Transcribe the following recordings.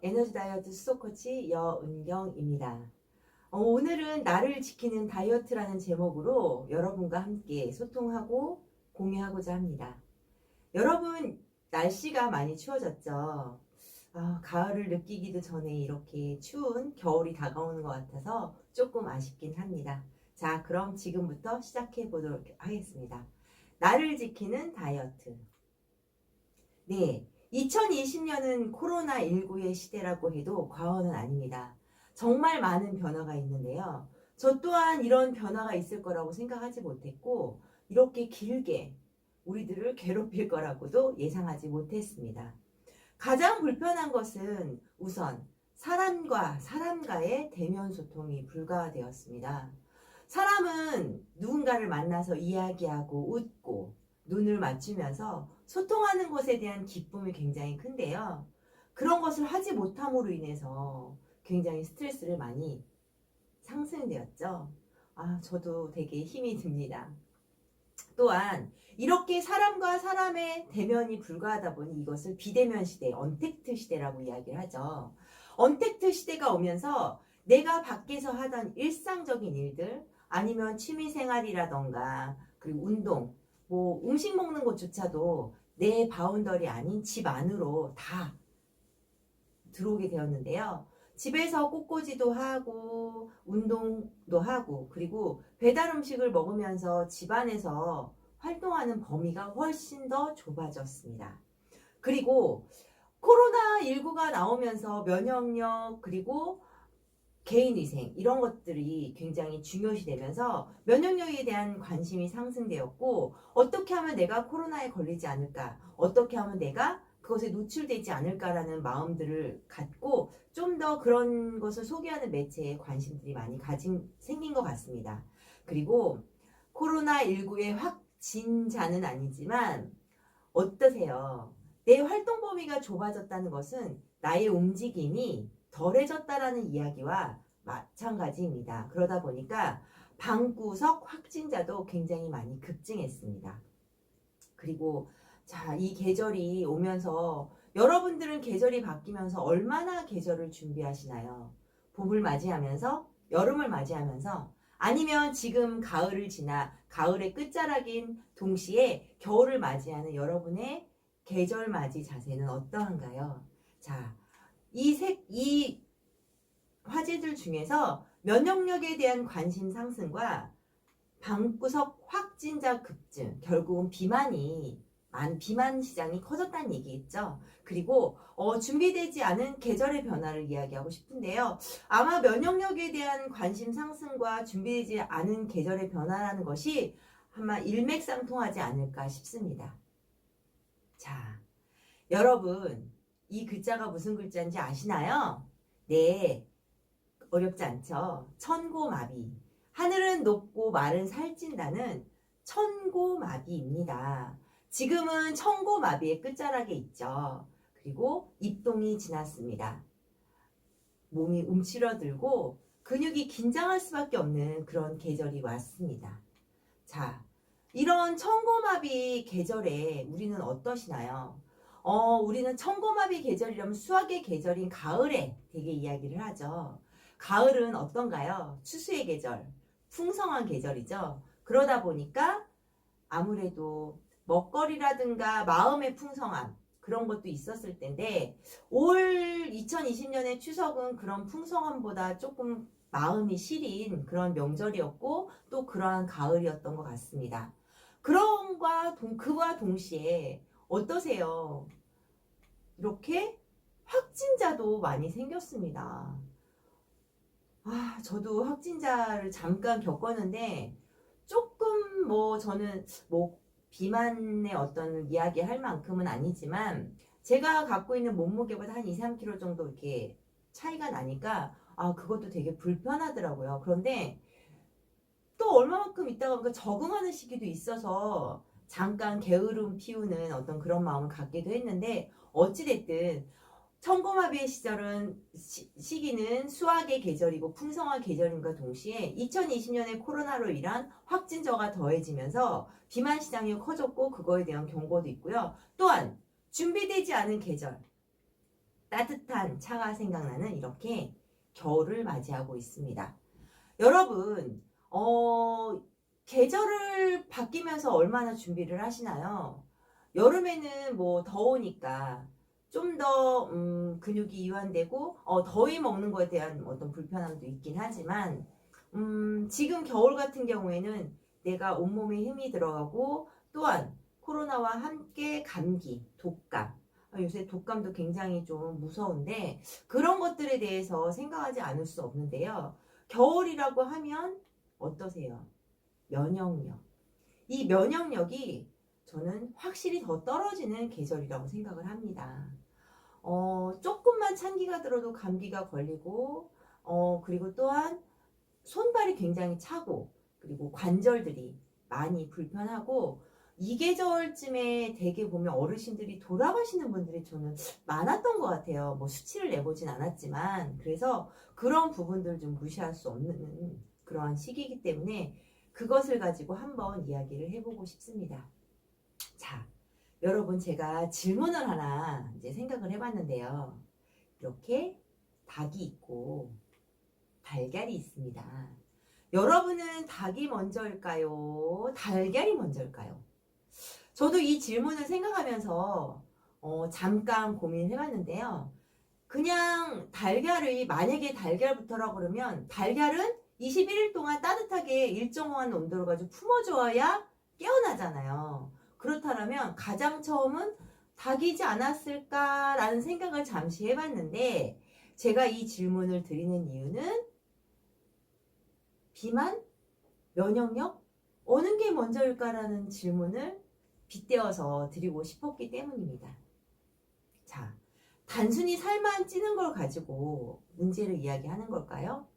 에너지 다이어트 수소 코치 여은경입니다. 오늘은 나를 지키는 다이어트라는 제목으로 여러분과 함께 소통하고 공유하고자 합니다. 여러분, 날씨가 많이 추워졌죠? 가을을 느끼기도 전에 이렇게 추운 겨울이 다가오는 것 같아서 조금 아쉽긴 합니다. 자, 그럼 지금부터 시작해 보도록 하겠습니다. 나를 지키는 다이어트. 네, 2020년은 코로나19의 시대라고 해도 과언은 아닙니다. 정말 많은 변화가 있는데요. 저 또한 이런 변화가 있을 거라고 생각하지 못했고, 이렇게 길게 우리들을 괴롭힐 거라고도 예상하지 못했습니다. 가장 불편한 것은 우선 사람과 사람과의 대면 소통이 불가되었습니다. 사람은 누군가를 만나서 이야기하고 웃고 눈을 맞추면서 소통하는 것에 대한 기쁨이 굉장히 큰데요. 그런 것을 하지 못함으로 인해서 굉장히 스트레스를 많이 상승되었죠. 저도 되게 힘이 듭니다. 또한 이렇게 사람과 사람의 대면이 불가하다 보니 이것을 비대면 시대, 언택트 시대라고 이야기를 하죠. 언택트 시대가 오면서 내가 밖에서 하던 일상적인 일들, 아니면 취미생활이라던가 그리고 운동, 음식 먹는 것조차도 내 바운더리 아닌 집 안으로 다 들어오게 되었는데요. 집에서 꽃꽂이도 하고 운동도 하고 그리고 배달 음식을 먹으면서 집안에서 활동하는 범위가 훨씬 더 좁아졌습니다. 그리고 코로나19가 나오면서 면역력 그리고 개인위생 이런 것들이 굉장히 중요시 되면서 면역력에 대한 관심이 상승되었고, 어떻게 하면 내가 코로나에 걸리지 않을까, 어떻게 하면 내가 그것에 노출되지 않을까라는 마음들을 갖고 좀 더 그런 것을 소개하는 매체에 관심들이 많이 생긴 것 같습니다. 그리고 코로나19의 확진자는 아니지만 어떠세요? 내 활동 범위가 좁아졌다는 것은 나의 움직임이 덜해졌다라는 이야기와 마찬가지입니다. 그러다 보니까 방구석 확진자도 굉장히 많이 급증했습니다. 그리고 이 계절이 오면서 여러분들은 계절이 바뀌면서 얼마나 계절을 준비하시나요? 봄을 맞이하면서, 여름을 맞이하면서, 아니면 지금 가을을 지나 가을의 끝자락인 동시에 겨울을 맞이하는 여러분의 계절 맞이 자세는 어떠한가요? 자, 이 화제들 중에서 면역력에 대한 관심 상승과 방구석 확진자 급증, 결국은 비만 시장이 커졌다는 얘기겠죠. 그리고 준비되지 않은 계절의 변화를 이야기하고 싶은데요. 아마 면역력에 대한 관심 상승과 준비되지 않은 계절의 변화라는 것이 아마 일맥상통하지 않을까 싶습니다. 자, 여러분, 이 글자가 무슨 글자인지 아시나요? 네, 어렵지 않죠? 천고마비. 하늘은 높고 말은 살찐다는 천고마비입니다. 지금은 천고마비의 끝자락에 있죠. 그리고 입동이 지났습니다. 몸이 움츠러들고 근육이 긴장할 수밖에 없는 그런 계절이 왔습니다. 자, 이런 천고마비 계절에 우리는 어떠시나요? 우리는 천고마비 계절이라면 수학의 계절인 가을에 되게 이야기를 하죠. 가을은 어떤가요? 추수의 계절, 풍성한 계절이죠. 그러다 보니까 아무래도 먹거리라든가 마음의 풍성함 그런 것도 있었을 텐데 올 2020년의 추석은 그런 풍성함보다 조금 마음이 시린 그런 명절이었고 또 그러한 가을이었던 것 같습니다. 그와 동시에 어떠세요? 이렇게 확진자도 많이 생겼습니다. 저도 확진자를 잠깐 겪었는데 조금 저는 비만의 어떤 이야기 할 만큼은 아니지만 제가 갖고 있는 몸무게보다 한 2, 3kg 정도 이렇게 차이가 나니까 그것도 되게 불편하더라고요. 그런데 또 얼마만큼 있다가 보니까 적응하는 시기도 있어서 잠깐 게으름 피우는 어떤 그런 마음을 갖기도 했는데 어찌됐든 천고마비의 시기는 수학의 계절이고 풍성한 계절인과 동시에 2020년에 코로나로 인한 확진자가 더해지면서 비만 시장이 커졌고 그거에 대한 경고도 있고요. 또한 준비되지 않은 계절, 따뜻한 차가 생각나는 이렇게 겨울을 맞이하고 있습니다. 여러분, 계절을 바뀌면서 얼마나 준비를 하시나요? 여름에는 뭐 더우니까 좀 더 근육이 이완되고 더위 먹는 거에 대한 어떤 불편함도 있긴 하지만 지금 겨울 같은 경우에는 내가 온몸에 힘이 들어가고 또한 코로나와 함께 감기, 독감 요새 독감도 굉장히 좀 무서운데 그런 것들에 대해서 생각하지 않을 수 없는데요. 겨울이라고 하면 어떠세요? 면역력. 이 면역력이 저는 확실히 더 떨어지는 계절이라고 생각을 합니다. 조금만 찬기가 들어도 감기가 걸리고, 그리고 또한 손발이 굉장히 차고, 그리고 관절들이 많이 불편하고, 이 계절쯤에 대개 보면 어르신들이 돌아가시는 분들이 저는 많았던 것 같아요. 뭐 수치를 내보진 않았지만, 그래서 그런 부분들 좀 무시할 수 없는 그러한 시기이기 때문에 그것을 가지고 한번 이야기를 해보고 싶습니다. 자, 여러분 제가 질문을 하나 이제 생각을 해봤는데요. 이렇게 닭이 있고 달걀이 있습니다. 여러분은 닭이 먼저일까요? 달걀이 먼저일까요? 저도 이 질문을 생각하면서 잠깐 고민을 해봤는데요. 그냥 달걀을 만약에 달걀부터라고 그러면 달걀은 21일 동안 따뜻하게 일정한 온도로 가지고 품어줘야 깨어나잖아요. 그렇다면 가장 처음은 닭이지 않았을까라는 생각을 잠시 해봤는데 제가 이 질문을 드리는 이유는 비만? 면역력? 어느 게 먼저일까라는 질문을 빗대어서 드리고 싶었기 때문입니다. 자, 단순히 살만 찌는 걸 가지고 문제를 이야기하는 걸까요?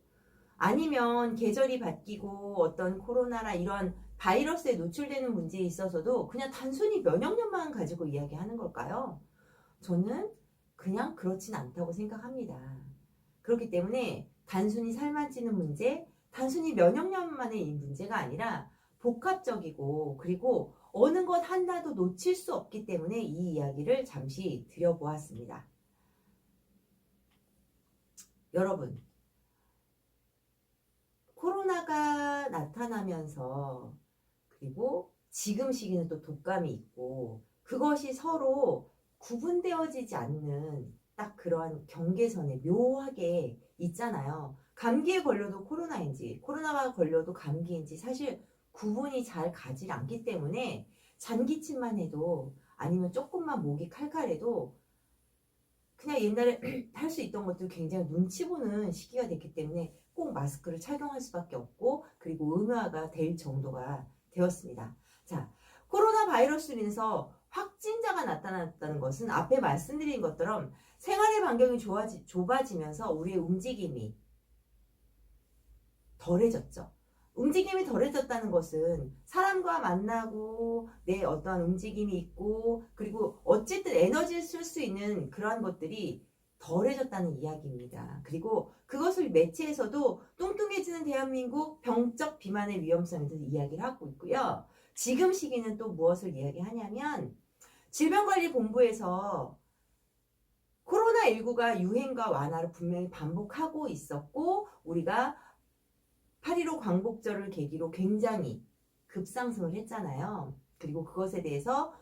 아니면 계절이 바뀌고 어떤 코로나나 이런 바이러스에 노출되는 문제에 있어서도 그냥 단순히 면역력만 가지고 이야기하는 걸까요? 저는 그냥 그렇진 않다고 생각합니다. 그렇기 때문에 단순히 살만 찌는 문제, 단순히 면역력만의 이 문제가 아니라 복합적이고 그리고 어느 것 하나도 놓칠 수 없기 때문에 이 이야기를 잠시 드려보았습니다. 여러분, 코로나가 나타나면서 그리고 지금 시기는 또 독감이 있고 그것이 서로 구분되어지지 않는 딱 그러한 경계선에 묘하게 있잖아요. 감기에 걸려도 코로나인지 코로나가 걸려도 감기인지 사실 구분이 잘 가지 않기 때문에 잔기침만 해도 아니면 조금만 목이 칼칼해도 그냥 옛날에 할 수 있던 것들 굉장히 눈치 보는 시기가 됐기 때문에 꼭 마스크를 착용할 수밖에 없고 그리고 의무화가 될 정도가 되었습니다. 자, 코로나 바이러스로 인해서 확진자가 나타났다는 것은 앞에 말씀드린 것처럼 생활의 반경이 좁아지면서 우리의 움직임이 덜해졌죠. 움직임이 덜해졌다는 것은 사람과 만나고 내 어떠한 움직임이 있고 그리고 어쨌든 에너지를 쓸 수 있는 그러한 것들이 덜해졌다는 이야기입니다. 그리고 그것을 매체에서도 뚱뚱해지는 대한민국 병적 비만의 위험성에 대해서 이야기를 하고 있고요. 지금 시기는 또 무엇을 이야기하냐면 질병관리본부에서 코로나19가 유행과 완화를 분명히 반복하고 있었고 우리가 8.15 광복절을 계기로 굉장히 급상승을 했잖아요. 그리고 그것에 대해서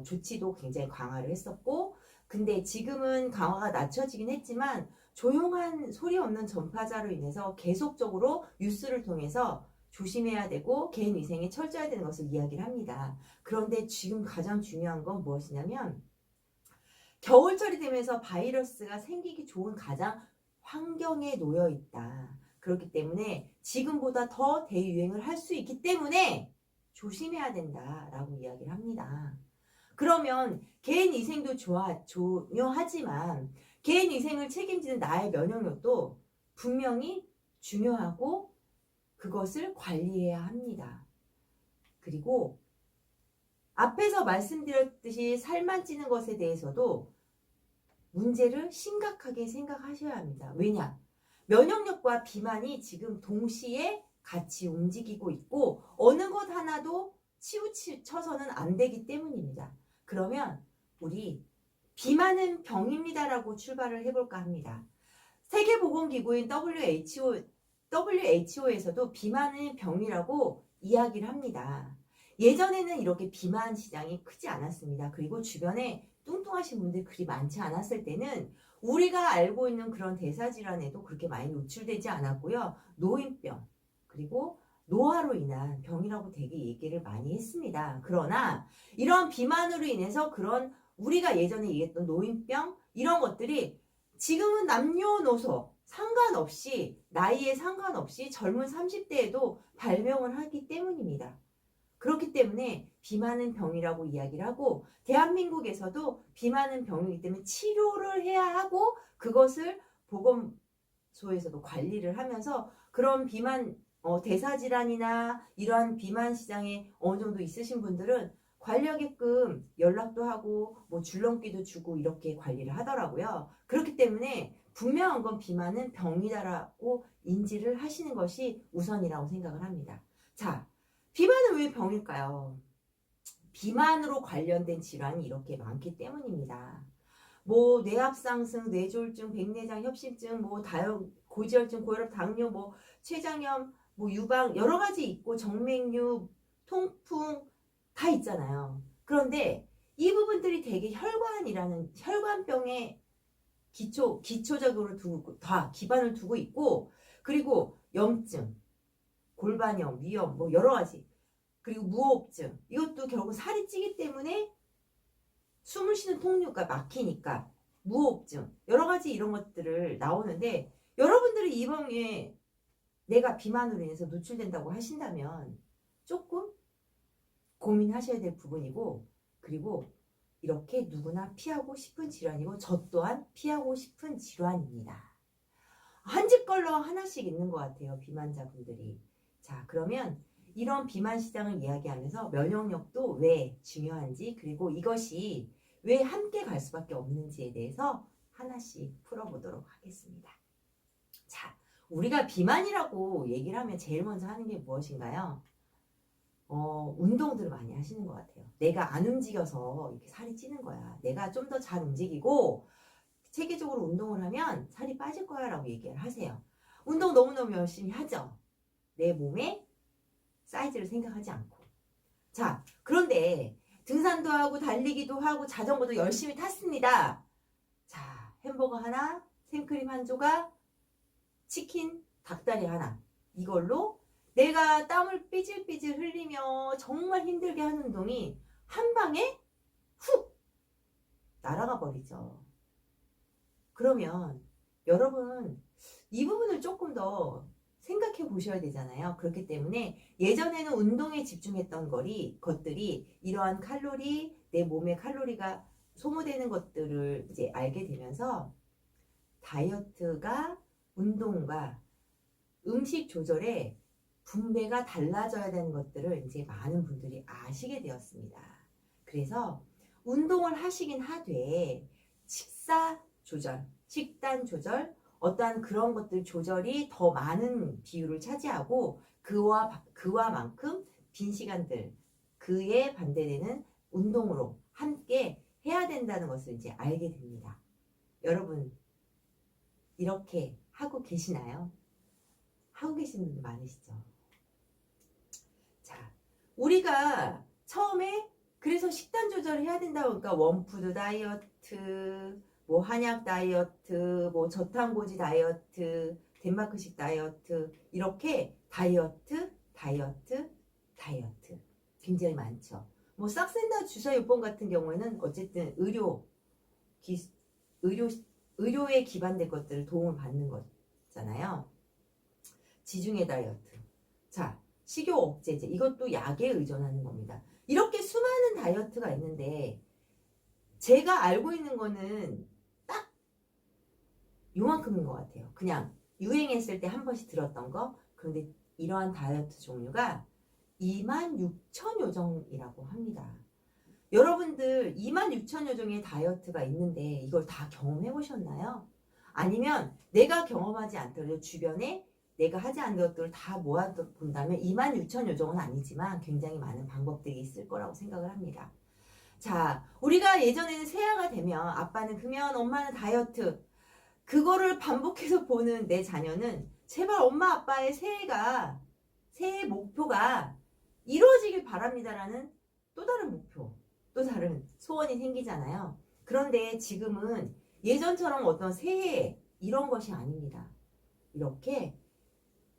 조치도 굉장히 강화를 했었고 근데 지금은 강화가 낮춰지긴 했지만 조용한 소리 없는 전파자로 인해서 계속적으로 뉴스를 통해서 조심해야 되고 개인 위생에 철저해야 되는 것을 이야기를 합니다. 그런데 지금 가장 중요한 건 무엇이냐면 겨울철이 되면서 바이러스가 생기기 좋은 가장 환경에 놓여 있다. 그렇기 때문에 지금보다 더 대유행을 할 수 있기 때문에 조심해야 된다라고 이야기를 합니다. 그러면 개인 위생도 중요하지만 개인 위생을 책임지는 나의 면역력도 분명히 중요하고 그것을 관리해야 합니다. 그리고 앞에서 말씀드렸듯이 살만 찌는 것에 대해서도 문제를 심각하게 생각하셔야 합니다. 왜냐? 면역력과 비만이 지금 동시에 같이 움직이고 있고 어느 것 하나도 치우쳐서는 안 되기 때문입니다. 그러면 우리 비만은 병입니다라고 출발을 해볼까 합니다. 세계보건기구인 WHO에서도 비만은 병이라고 이야기를 합니다. 예전에는 이렇게 비만 시장이 크지 않았습니다. 그리고 주변에 뚱뚱하신 분들이 그리 많지 않았을 때는 우리가 알고 있는 그런 대사질환에도 그렇게 많이 노출되지 않았고요. 노인병 그리고 노화로 인한 병이라고 되게 얘기를 많이 했습니다. 그러나 이런 비만으로 인해서 그런 우리가 예전에 얘기했던 노인병 이런 것들이 지금은 남녀노소 상관없이 나이에 상관없이 젊은 30대에도 발병을 하기 때문입니다. 그렇기 때문에 비만은 병이라고 이야기를 하고 대한민국에서도 비만은 병이기 때문에 치료를 해야 하고 그것을 보건소에서도 관리를 하면서 그런 비만 대사질환이나 이러한 비만 시장에 어느 정도 있으신 분들은 관리하게끔 연락도 하고 뭐 줄넘기도 주고 이렇게 관리를 하더라고요. 그렇기 때문에 분명한 건 비만은 병이다라고 인지를 하시는 것이 우선이라고 생각을 합니다. 자, 비만은 왜 병일까요? 비만으로 관련된 질환이 이렇게 많기 때문입니다. 뭐 뇌압 상승, 뇌졸중, 백내장 협심증, 뭐 고지혈증, 고혈압, 당뇨, 뭐 췌장염, 뭐 유방 여러 가지 있고 정맥류, 통풍 다 있잖아요. 그런데 이 부분들이 되게 혈관이라는 혈관병에 기초적으로 다 기반을 두고 있고 그리고 염증, 골반염, 위염 뭐 여러 가지 그리고 무호흡증 이것도 결국 살이 찌기 때문에 숨을 쉬는 통로가 막히니까 무호흡증 여러 가지 이런 것들을 나오는데 여러분들이 이번에 내가 비만으로 인해서 노출된다고 하신다면 조금 고민하셔야 될 부분이고 그리고 이렇게 누구나 피하고 싶은 질환이고 저 또한 피하고 싶은 질환입니다. 한 집 걸러 하나씩 있는 것 같아요. 비만자분들이. 자, 그러면 이런 비만 시장을 이야기하면서 면역력도 왜 중요한지 그리고 이것이 왜 함께 갈 수밖에 없는지에 대해서 하나씩 풀어보도록 하겠습니다. 자, 우리가 비만이라고 얘기를 하면 제일 먼저 하는 게 무엇인가요? 운동들을 많이 하시는 것 같아요. 내가 안 움직여서 이렇게 살이 찌는 거야. 내가 좀 더 잘 움직이고 체계적으로 운동을 하면 살이 빠질 거야 라고 얘기를 하세요. 운동 너무너무 열심히 하죠. 내 몸의 사이즈를 생각하지 않고. 자, 그런데 등산도 하고 달리기도 하고 자전거도 열심히 탔습니다. 자, 햄버거 하나, 생크림 한 조각, 치킨, 닭다리 하나. 이걸로 내가 땀을 삐질삐질 흘리며 정말 힘들게 하는 운동이 한 방에 훅 날아가 버리죠. 그러면 여러분 이 부분을 조금 더 생각해 보셔야 되잖아요. 그렇기 때문에 예전에는 운동에 집중했던 것들이 이러한 칼로리, 내 몸에 칼로리가 소모되는 것들을 이제 알게 되면서 다이어트가 운동과 음식 조절에 분배가 달라져야 되는 것들을 이제 많은 분들이 아시게 되었습니다. 그래서 운동을 하시긴 하되 식사 조절, 식단 조절, 어떠한 그런 것들 조절이 더 많은 비율을 차지하고 그와만큼 빈 시간들, 그에 반대되는 운동으로 함께 해야 된다는 것을 이제 알게 됩니다. 여러분, 이렇게 하고 계시나요? 하고 계시는 분들 많으시죠? 자, 우리가 처음에 그래서 식단 조절을 해야 된다고 그러니까 원푸드 다이어트, 뭐 한약 다이어트, 뭐 저탄고지 다이어트, 덴마크식 다이어트 이렇게 다이어트 굉장히 많죠. 뭐 싹센다 주사요법 같은 경우에는 어쨌든 의료에 기반된 것들을 도움을 받는 거잖아요. 지중해 다이어트. 자, 식욕 억제제. 이것도 약에 의존하는 겁니다. 이렇게 수많은 다이어트가 있는데 제가 알고 있는 거는 딱 요만큼인 것 같아요. 그냥 유행했을 때 한 번씩 들었던 거. 그런데 이러한 다이어트 종류가 26,000여 종이라고 합니다. 여러분들 26,000여 종의 다이어트가 있는데 이걸 다 경험해 보셨나요? 아니면 내가 경험하지 않더라도 주변에 내가 하지 않은 것들을 다 모아본다면 26,000여 종은 아니지만 굉장히 많은 방법들이 있을 거라고 생각을 합니다. 자, 우리가 예전에는 새해가 되면 아빠는 금연, 엄마는 다이어트, 그거를 반복해서 보는 내 자녀는 제발 엄마 아빠의 새해 목표가 이루어지길 바랍니다라는 또 다른 목표, 또 다른 소원이 생기잖아요. 그런데 지금은 예전처럼 어떤 새해 이런 것이 아닙니다. 이렇게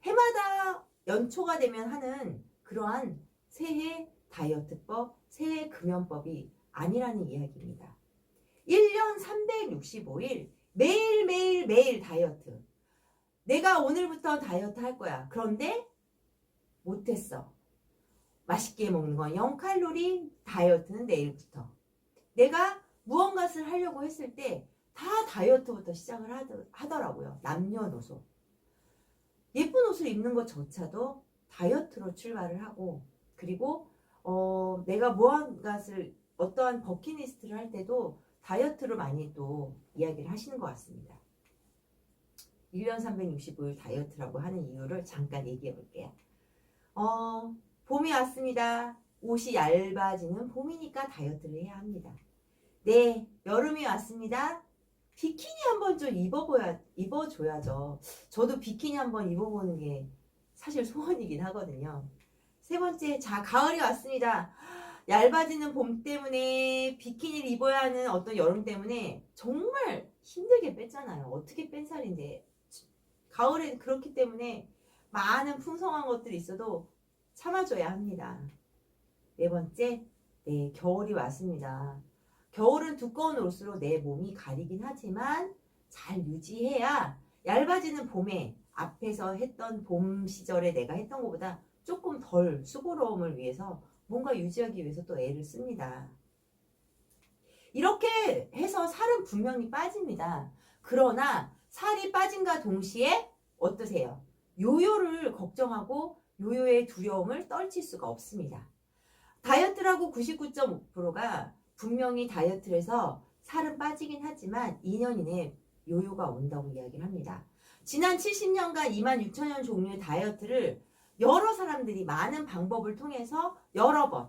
해마다 연초가 되면 하는 그러한 새해 다이어트법, 새해 금연법이 아니라는 이야기입니다. 1년 365일 매일 다이어트. 내가 오늘부터 다이어트 할 거야. 그런데 못했어. 맛있게 먹는 건 0칼로리, 다이어트는 내일부터. 내가 무언가를 하려고 했을 때 다 다이어트부터 시작을 하더라고요. 남녀노소. 예쁜 옷을 입는 것조차도 다이어트로 출발을 하고, 그리고 내가 무언가를 어떠한 버킷리스트를 할 때도 다이어트로 많이 또 이야기를 하시는 것 같습니다. 1년 365일 다이어트라고 하는 이유를 잠깐 얘기해 볼게요. 봄이 왔습니다. 옷이 얇아지는 봄이니까 다이어트를 해야 합니다. 네, 여름이 왔습니다. 비키니 한번 좀 입어줘야죠. 저도 비키니 한번 입어보는 게 사실 소원이긴 하거든요. 세 번째, 자, 가을이 왔습니다. 얇아지는 봄 때문에 비키니를 입어야 하는 어떤 여름 때문에 정말 힘들게 뺐잖아요. 어떻게 뺀 살인데. 가을엔 그렇기 때문에 많은 풍성한 것들이 있어도 참아줘야 합니다. 네 번째, 네, 겨울이 왔습니다. 겨울은 두꺼운 옷으로 내 몸이 가리긴 하지만 잘 유지해야 얇아지는 봄에 앞에서 했던 봄 시절에 내가 했던 것보다 조금 덜 수고로움을 위해서 뭔가 유지하기 위해서 또 애를 씁니다. 이렇게 해서 살은 분명히 빠집니다. 그러나 살이 빠짐과 동시에 어떠세요? 요요를 걱정하고 요요의 두려움을 떨칠 수가 없습니다. 다이어트라고 99.5%가 분명히 다이어트를 해서 살은 빠지긴 하지만 2년 이내에 요요가 온다고 이야기를 합니다. 지난 70년간 26,000여 종류의 다이어트를 여러 사람들이 많은 방법을 통해서 여러 번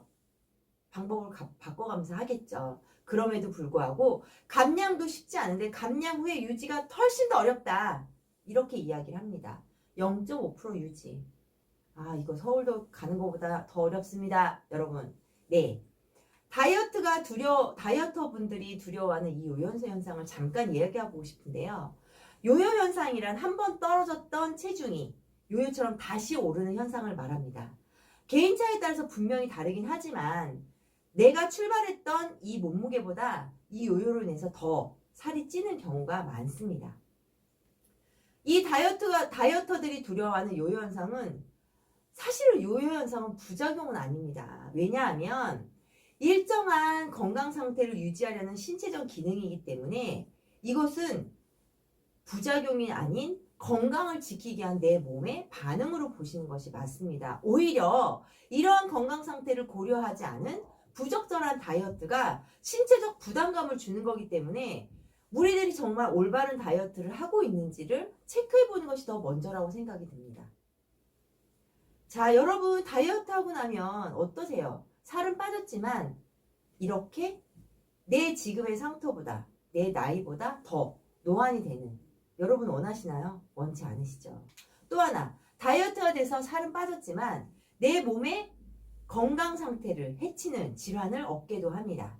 방법을 바꿔가면서 하겠죠. 그럼에도 불구하고 감량도 쉽지 않은데 감량 후에 유지가 훨씬 더 어렵다. 이렇게 이야기를 합니다. 0.5% 유지. 아, 이거 서울도 가는 것보다 더 어렵습니다. 여러분. 네. 다이어터 분들이 두려워하는 이 요요 현상을 잠깐 이야기하고 싶은데요. 요요 현상이란 한번 떨어졌던 체중이 요요처럼 다시 오르는 현상을 말합니다. 개인차에 따라서 분명히 다르긴 하지만 내가 출발했던 이 몸무게보다 이 요요로 인해서 더 살이 찌는 경우가 많습니다. 이 다이어터들이 두려워하는 요요 현상은 사실은 요요 현상은 부작용은 아닙니다. 왜냐하면 일정한 건강 상태를 유지하려는 신체적 기능이기 때문에 이것은 부작용이 아닌 건강을 지키기 위한 내 몸의 반응으로 보시는 것이 맞습니다. 오히려 이러한 건강 상태를 고려하지 않은 부적절한 다이어트가 신체적 부담감을 주는 거기 때문에 우리들이 정말 올바른 다이어트를 하고 있는지를 체크해 보는 것이 더 먼저라고 생각이 듭니다. 자, 여러분 다이어트 하고 나면 어떠세요? 살은 빠졌지만 이렇게 내 지금의 상태보다 내 나이보다 더 노안이 되는 여러분 원하시나요? 원치 않으시죠? 또 하나 다이어트가 돼서 살은 빠졌지만 내 몸의 건강 상태를 해치는 질환을 얻게도 합니다.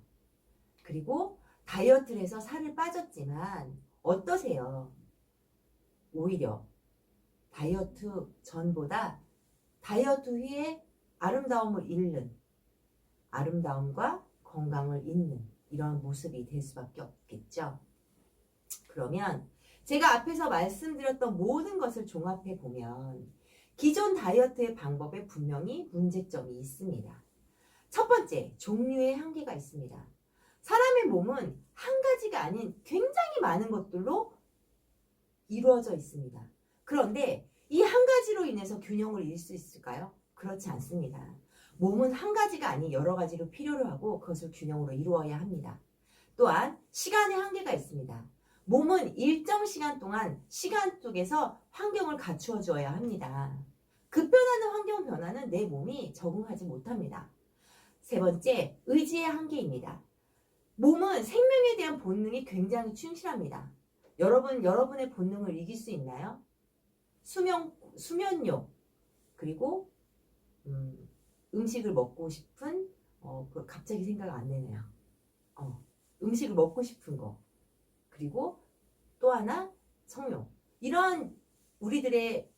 그리고 다이어트를 해서 살을 빠졌지만 어떠세요? 오히려 다이어트 전보다 다이어트 후에 아름다움을 잃는 아름다움과 건강을 잃는 이런 모습이 될 수밖에 없겠죠. 그러면 제가 앞에서 말씀드렸던 모든 것을 종합해 보면 기존 다이어트의 방법에 분명히 문제점이 있습니다. 첫 번째, 종류의 한계가 있습니다. 사람의 몸은 한 가지가 아닌 굉장히 많은 것들로 이루어져 있습니다. 그런데 이 한 가지로 인해서 균형을 잃을 수 있을까요? 그렇지 않습니다. 몸은 한 가지가 아닌 여러 가지로 필요로 하고 그것을 균형으로 이루어야 합니다. 또한 시간의 한계가 있습니다. 몸은 일정 시간 동안 시간 속에서 환경을 갖추어 주어야 합니다. 급변하는 환경 변화는 내 몸이 적응하지 못합니다. 세 번째, 의지의 한계입니다. 몸은 생명에 대한 본능이 굉장히 충실합니다. 여러분의 본능을 이길 수 있나요? 수면욕, 그리고 음식을 먹고 싶은 갑자기 생각 안 나네요. 음식을 먹고 싶은 거, 그리고 또 하나 성욕. 이런 우리들의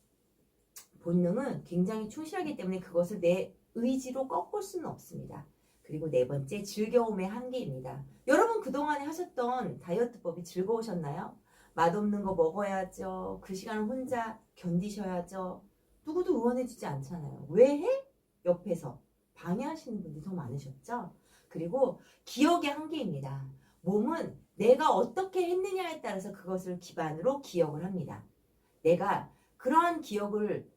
본능은 굉장히 충실하기 때문에 그것을 내 의지로 꺾을 수는 없습니다. 그리고 네 번째, 즐거움의 한계입니다. 여러분 그동안에 하셨던 다이어트법이 즐거우셨나요? 맛없는 거 먹어야죠. 그 시간을 혼자 견디셔야죠. 누구도 응원해주지 않잖아요. 왜 해? 옆에서 방해하시는 분들이 더 많으셨죠? 그리고 기억의 한계입니다. 몸은 내가 어떻게 했느냐에 따라서 그것을 기반으로 기억을 합니다. 내가 그런 기억을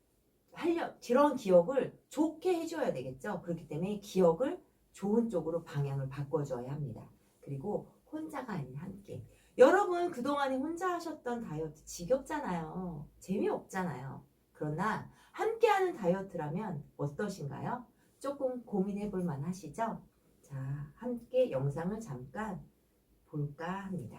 좋게 해줘야 되겠죠. 그렇기 때문에 기억을 좋은 쪽으로 방향을 바꿔줘야 합니다. 그리고 혼자가 아닌 함께. 여러분 그동안에 혼자 하셨던 다이어트 지겹잖아요. 재미없잖아요. 그러나 함께하는 다이어트라면 어떠신가요? 조금 고민해 볼 만하시죠? 자, 함께 영상을 잠깐 볼까 합니다.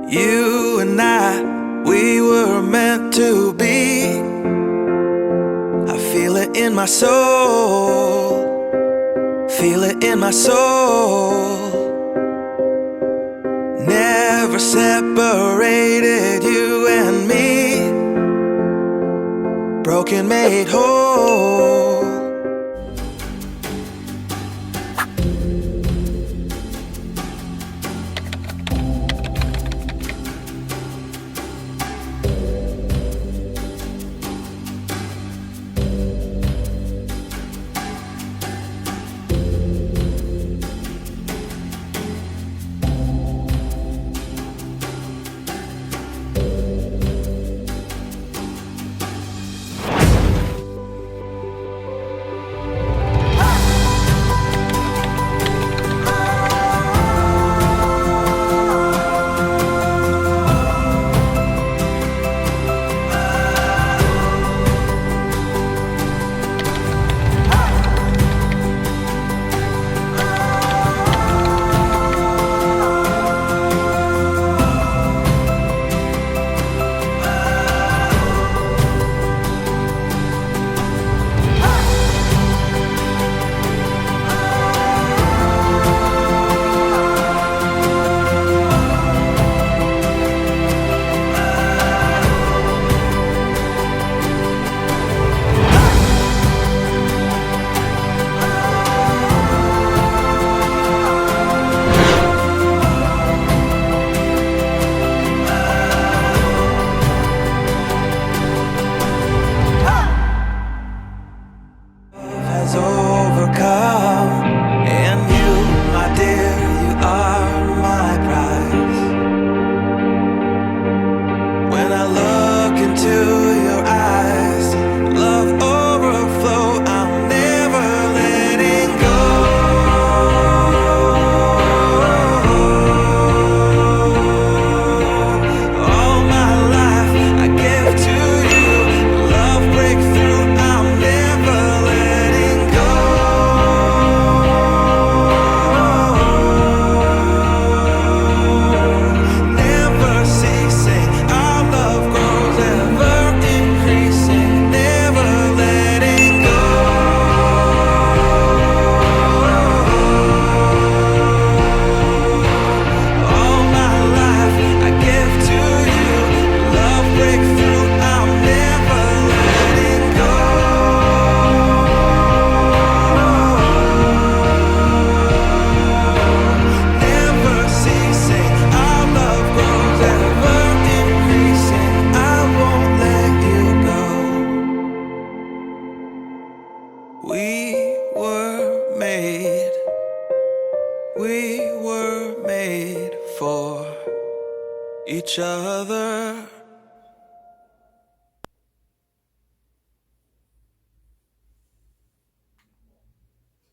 You and I, we were meant to be. I feel it in my soul, feel it in my soul. Never separated, you and me. Broken made whole. each other.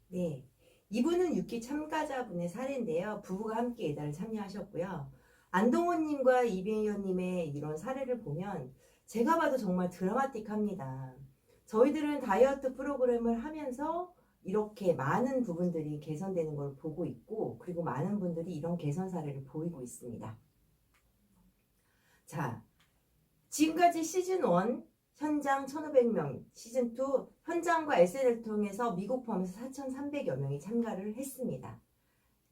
네, 이분은 6기 참가자분의 사례인데요. 부부가 함께 예단을 참여하셨고요. 안동호님과 이배현님의 이런 사례를 보면 제가 봐도 정말 드라마틱합니다. 저희들은 다이어트 프로그램을 하면서 이렇게 많은 부분들이 개선되는 걸 보고 있고, 그리고 많은 분들이 이런 개선 사례를 보이고 있습니다. 자, 지금까지 시즌1 현장 1,500명, 시즌2 현장과 SNS를 통해서 미국 포함해서 4,300여 명이 참가를 했습니다.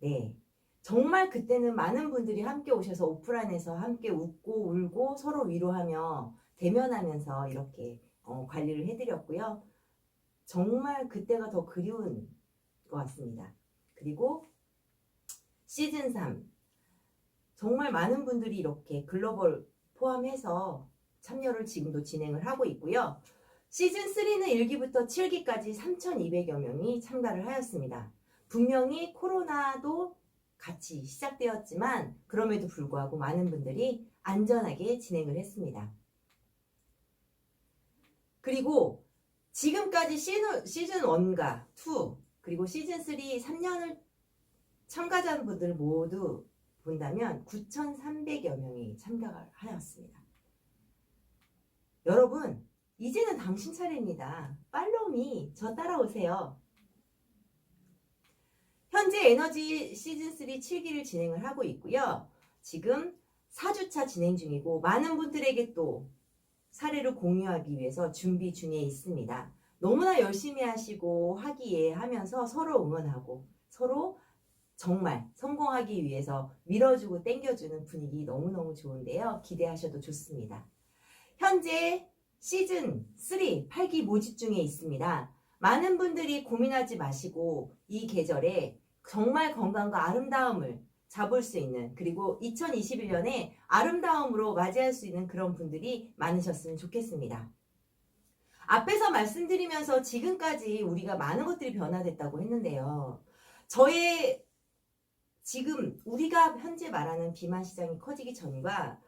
네, 정말 그때는 많은 분들이 함께 오셔서 오프라인에서 함께 웃고 울고 서로 위로하며 대면하면서 이렇게 관리를 해드렸고요. 정말 그때가 더 그리운 것 같습니다. 그리고 시즌3 정말 많은 분들이 이렇게 글로벌 포함해서 참여를 지금도 진행을 하고 있고요. 시즌3는 1기부터 7기까지 3,200여 명이 참가를 하였습니다. 분명히 코로나도 같이 시작되었지만 그럼에도 불구하고 많은 분들이 안전하게 진행을 했습니다. 그리고 지금까지 시즌1과 2 그리고 시즌3 3년을 참가자분들 모두 본다면 9,300여 명이 참가를 하였습니다. 여러분, 이제는 당신 차례입니다. 팔로우미, 저 따라오세요. 현재 에너지 시즌3 7기를 진행을 하고 있고요. 지금 4주차 진행 중이고 많은 분들에게 또 사례를 공유하기 위해서 준비 중에 있습니다. 너무나 열심히 하시고 화기애애하면서 서로 응원하고 서로 정말 성공하기 위해서 밀어주고 땡겨주는 분위기 너무너무 좋은데요. 기대하셔도 좋습니다. 현재 시즌3 8기 모집 중에 있습니다. 많은 분들이 고민하지 마시고 이 계절에 정말 건강과 아름다움을 잡을 수 있는, 그리고 2021년에 아름다움으로 맞이할 수 있는 그런 분들이 많으셨으면 좋겠습니다. 앞에서 말씀드리면서 지금까지 우리가 많은 것들이 변화됐다고 했는데요. 지금 우리가 현재 말하는 비만 시장이 커지기 전과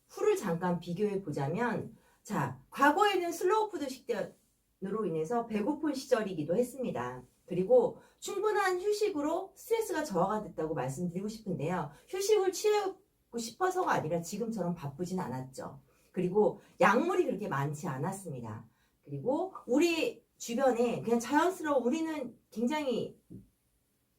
후를 잠깐 비교해 보자면, 자, 과거에는 슬로우 푸드 식단으로 인해서 배고픈 시절이기도 했습니다. 그리고 충분한 휴식으로 스트레스가 저하가 됐다고 말씀드리고 싶은데요. 휴식을 취하고 싶어서가 아니라 지금처럼 바쁘진 않았죠. 그리고 약물이 그렇게 많지 않았습니다. 그리고 우리 주변에 그냥 우리는 굉장히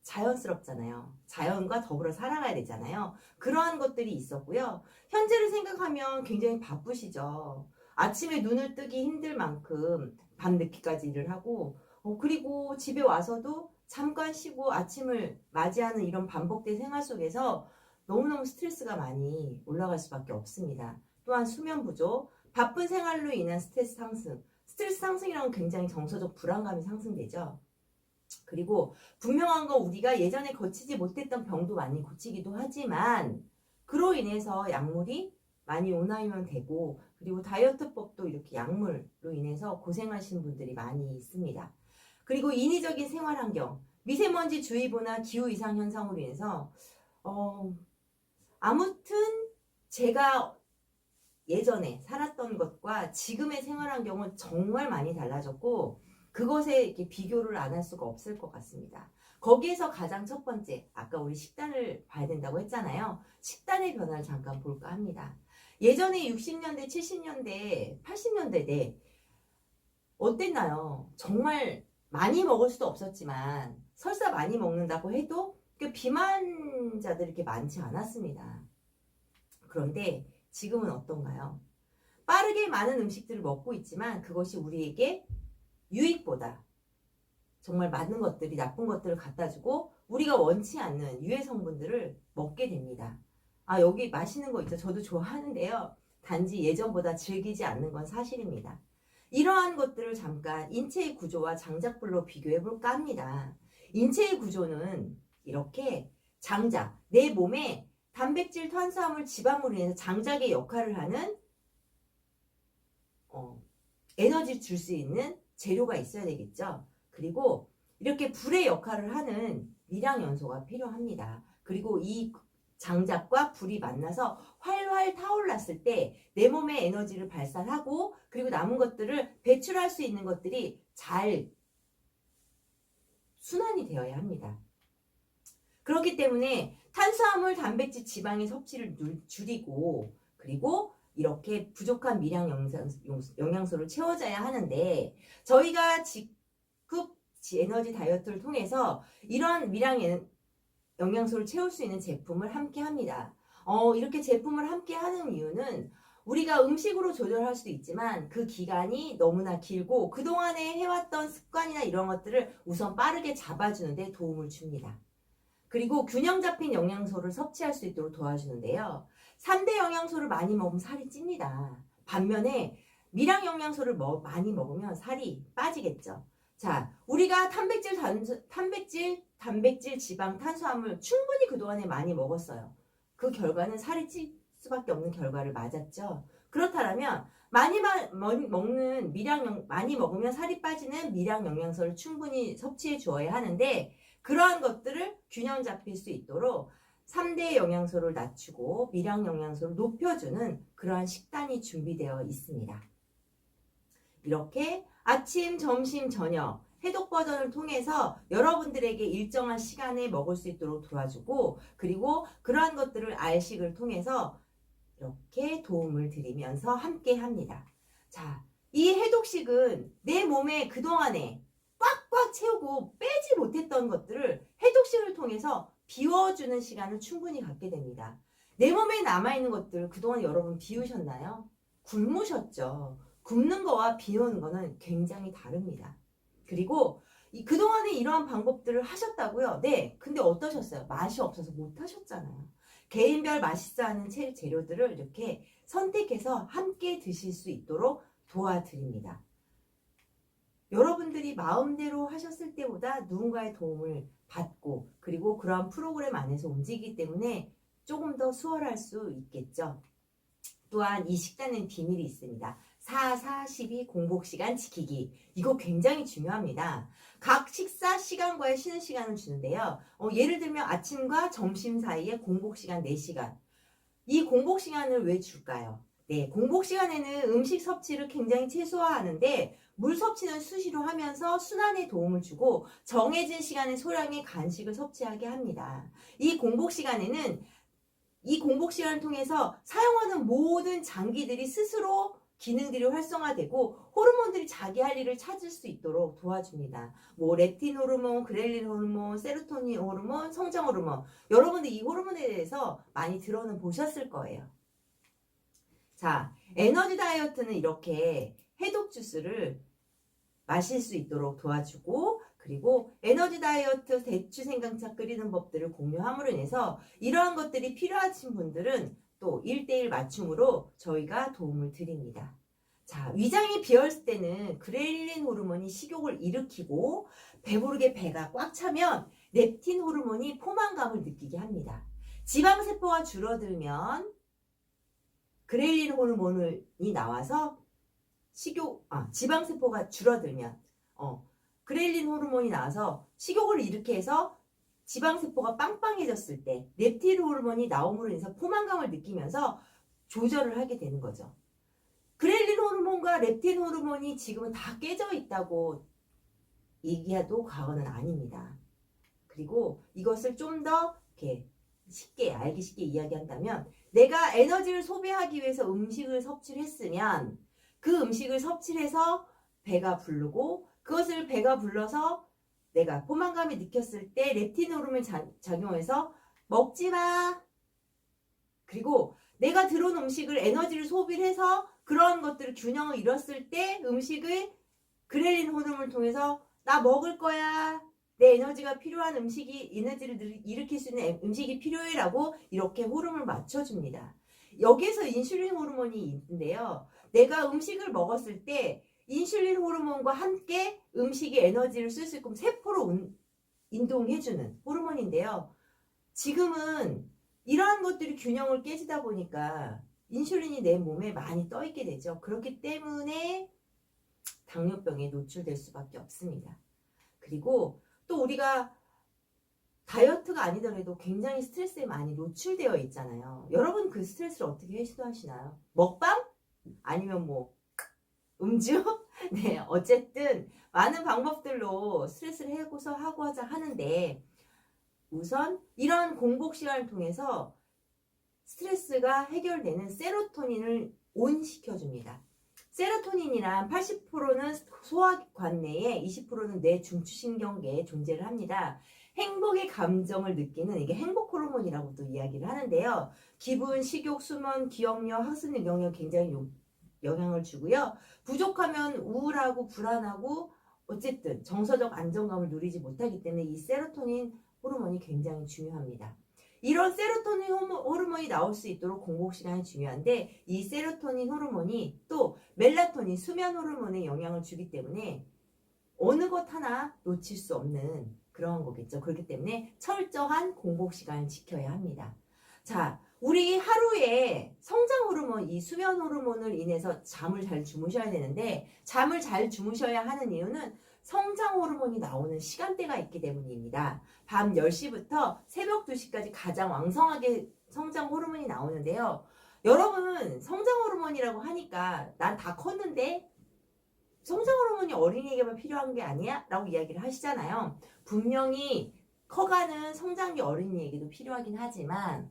자연스럽잖아요. 자연과 더불어 살아가야 되잖아요. 그러한 것들이 있었고요. 현재를 생각하면 굉장히 바쁘시죠. 아침에 눈을 뜨기 힘들 만큼 밤늦게까지 일을 하고, 그리고 집에 와서도 잠깐 쉬고 아침을 맞이하는 이런 반복된 생활 속에서 너무너무 스트레스가 많이 올라갈 수밖에 없습니다. 또한 수면 부족, 바쁜 생활로 인한 스트레스 상승이라는 굉장히 정서적 불안감이 상승되죠. 그리고 분명한 건 우리가 예전에 거치지 못했던 병도 많이 고치기도 하지만 그로 인해서 약물이 많이 오나이면 되고, 그리고 다이어트법도 이렇게 약물로 인해서 고생하시는 분들이 많이 있습니다. 그리고 인위적인 생활환경, 미세먼지 주의보나 기후 이상 현상으로 인해서 아무튼 제가 예전에 살았던 것과 지금의 생활환경은 정말 많이 달라졌고 그것에 이렇게 비교를 안 할 수가 없을 것 같습니다. 거기에서 가장 첫 번째, 아까 우리 식단을 봐야 된다고 했잖아요. 식단의 변화를 잠깐 볼까 합니다. 예전에 60년대, 70년대, 80년대 네, 어땠나요? 정말 많이 먹을 수도 없었지만 설사 많이 먹는다고 해도 비만자들이 이렇게 많지 않았습니다. 그런데 지금은 어떤가요? 빠르게 많은 음식들을 먹고 있지만 그것이 우리에게 유익보다 정말 많은 것들이 나쁜 것들을 갖다 주고 우리가 원치 않는 유해 성분들을 먹게 됩니다. 아, 여기 맛있는 거 있죠. 저도 좋아하는데요. 단지 예전보다 즐기지 않는 건 사실입니다. 이러한 것들을 잠깐 인체의 구조와 장작불로 비교해 볼까 합니다. 인체의 구조는 이렇게 장작, 내 몸에 단백질, 탄수화물, 지방으로 인해서 장작의 역할을 하는 에너지를 줄 수 있는 재료가 있어야 되겠죠. 그리고 이렇게 불의 역할을 하는 밀양연소가 필요합니다. 그리고 이 장작과 불이 만나서 활활 활활 타올랐을 때 내 몸의 에너지를 발산하고 그리고 남은 것들을 배출할 수 있는 것들이 잘 순환이 되어야 합니다. 그렇기 때문에 탄수화물, 단백질, 지방의 섭취를 줄이고 그리고 이렇게 부족한 미량 영양소를 채워줘야 하는데 저희가 직급 에너지 다이어트를 통해서 이런 미량 영양소를 채울 수 있는 제품을 함께 합니다. 이렇게 제품을 함께 하는 이유는 우리가 음식으로 조절할 수도 있지만 그 기간이 너무나 길고 그동안에 해왔던 습관이나 이런 것들을 우선 빠르게 잡아주는 데 도움을 줍니다. 그리고 균형 잡힌 영양소를 섭취할 수 있도록 도와주는데요. 3대 영양소를 많이 먹으면 살이 찝니다. 반면에 미량 영양소를 많이 먹으면 살이 빠지겠죠. 자, 우리가 단백질, 지방, 탄수화물 충분히 그동안에 많이 먹었어요. 그 결과는 살이 찔 수밖에 없는 결과를 맞았죠. 그렇다면 많이 먹으면 살이 빠지는 미량 영양소를 충분히 섭취해 주어야 하는데 그러한 것들을 균형 잡힐 수 있도록 3대 영양소를 낮추고 미량 영양소를 높여주는 그러한 식단이 준비되어 있습니다. 이렇게 아침, 점심, 저녁 해독 버전을 통해서 여러분들에게 일정한 시간에 먹을 수 있도록 도와주고 그리고 그러한 것들을 알식을 통해서 이렇게 도움을 드리면서 함께 합니다. 자, 이 해독식은 내 몸에 그동안에 꽉꽉 채우고 빼지 못했던 것들을 해독식을 통해서 비워주는 시간을 충분히 갖게 됩니다. 내 몸에 남아있는 것들 그동안 여러분 비우셨나요? 굶으셨죠. 굶는 거와 비우는 거는 굉장히 다릅니다. 그리고 그동안에 이러한 방법들을 하셨다고요? 네. 근데 어떠셨어요? 맛이 없어서 못 하셨잖아요. 개인별 맛있어 하는 재료들을 이렇게 선택해서 함께 드실 수 있도록 도와드립니다. 여러분들이 마음대로 하셨을 때보다 누군가의 도움을 받고 그리고 그러한 프로그램 안에서 움직이기 때문에 조금 더 수월할 수 있겠죠. 또한 이 식단엔 비밀이 있습니다. 4-4-12 공복시간 지키기. 이거 굉장히 중요합니다. 각 식사 시간과의 쉬는 시간을 주는데요. 예를 들면 아침과 점심 사이에 공복시간 4시간. 이 공복시간을 왜 줄까요? 네, 공복시간에는 음식 섭취를 굉장히 최소화하는데 물 섭취는 수시로 하면서 순환에 도움을 주고 정해진 시간에 소량의 간식을 섭취하게 합니다. 이 공복시간을 통해서 사용하는 모든 장기들이 스스로 기능들이 활성화되고 호르몬들이 자기 할 일을 찾을 수 있도록 도와줍니다. 렙틴 호르몬, 그렐린 호르몬, 세로토닌 호르몬, 성장 호르몬. 여러분들 이 호르몬에 대해서 많이 들어는 보셨을 거예요. 자, 에너지 다이어트는 이렇게 해독 주스를 마실 수 있도록 도와주고 그리고 에너지 다이어트 대추 생강차 끓이는 법들을 공유함으로 인해서 이러한 것들이 필요하신 분들은 또 1:1 맞춤으로 저희가 도움을 드립니다. 자, 위장이 비었을 때는 그렐린 호르몬이 식욕을 일으키고 배부르게 배가 꽉 차면 렙틴 호르몬이 포만감을 느끼게 합니다. 지방세포가 줄어들면 그렐린 호르몬이 나와서 지방세포가 줄어들면 그렐린 호르몬이 나와서 식욕을 일으켜 해서 지방세포가 빵빵해졌을 때 렙틴 호르몬이 나옴으로 인해서 포만감을 느끼면서 조절을 하게 되는 거죠. 그렐린 호르몬과 렙틴 호르몬이 지금은 다 깨져 있다고 얘기해도 과언은 아닙니다. 그리고 이것을 좀 더 이렇게 알기 쉽게 이야기한다면 내가 에너지를 소비하기 위해서 음식을 섭취를 했으면 그 음식을 섭취를 해서 배가 부르고 그것을 배가 불러서 내가 포만감이 느꼈을 때 렙틴 호르몬이 작용해서 먹지 마. 그리고 내가 들어온 음식을 에너지를 소비를 해서 그런 것들을 균형을 잃었을 때 음식을 그렐린 호르몬을 통해서 나 먹을 거야. 내 에너지가 필요한 에너지를 일으킬 수 있는 음식이 필요해라고 이렇게 호르몬을 맞춰줍니다. 여기에서 인슐린 호르몬이 있는데요. 내가 음식을 먹었을 때 인슐린 호르몬과 함께 음식이 에너지를 쓸 수 있고 세포로 인동해주는 호르몬인데요. 지금은 이러한 것들이 균형을 깨지다 보니까 인슐린이 내 몸에 많이 떠있게 되죠. 그렇기 때문에 당뇨병에 노출될 수밖에 없습니다. 그리고 또 우리가 다이어트가 아니더라도 굉장히 스트레스에 많이 노출되어 있잖아요. 여러분 그 스트레스를 어떻게 해소하시나요? 먹방? 아니면 뭐 음주? 네, 어쨌든 많은 방법들로 스트레스를 해소하고자 하는데 우선 이런 공복 시간을 통해서 스트레스가 해결되는 세로토닌을 온시켜줍니다. 세로토닌이란 80%는 소화관 내에 20%는 뇌 중추신경계에 존재를 합니다. 행복의 감정을 느끼는 이게 행복 호르몬이라고도 이야기를 하는데요. 기분, 식욕, 수면, 기억력, 학습 영역에 굉장히 영향을 주고요. 부족하면 우울하고 불안하고 어쨌든 정서적 안정감을 누리지 못하기 때문에 이 세로토닌 호르몬이 굉장히 중요합니다. 이런 세로토닌 호르몬이 나올 수 있도록 공복 시간이 중요한데 이 세로토닌 호르몬이 또 멜라토닌 수면 호르몬에 영향을 주기 때문에 어느 것 하나 놓칠 수 없는 그런 거겠죠. 그렇기 때문에 철저한 공복 시간을 지켜야 합니다. 자, 우리 하루에 성장 호르몬, 이 수면 호르몬을 인해서 잠을 잘 주무셔야 되는데 잠을 잘 주무셔야 하는 이유는 성장 호르몬이 나오는 시간대가 있기 때문입니다. 밤 10시부터 새벽 2시까지 가장 왕성하게 성장 호르몬이 나오는데요. 여러분 성장 호르몬이라고 하니까 난 다 컸는데 성장 호르몬이 어린이에게만 필요한 게 아니야? 라고 이야기를 하시잖아요. 분명히 커가는 성장기 어린이에게도 필요하긴 하지만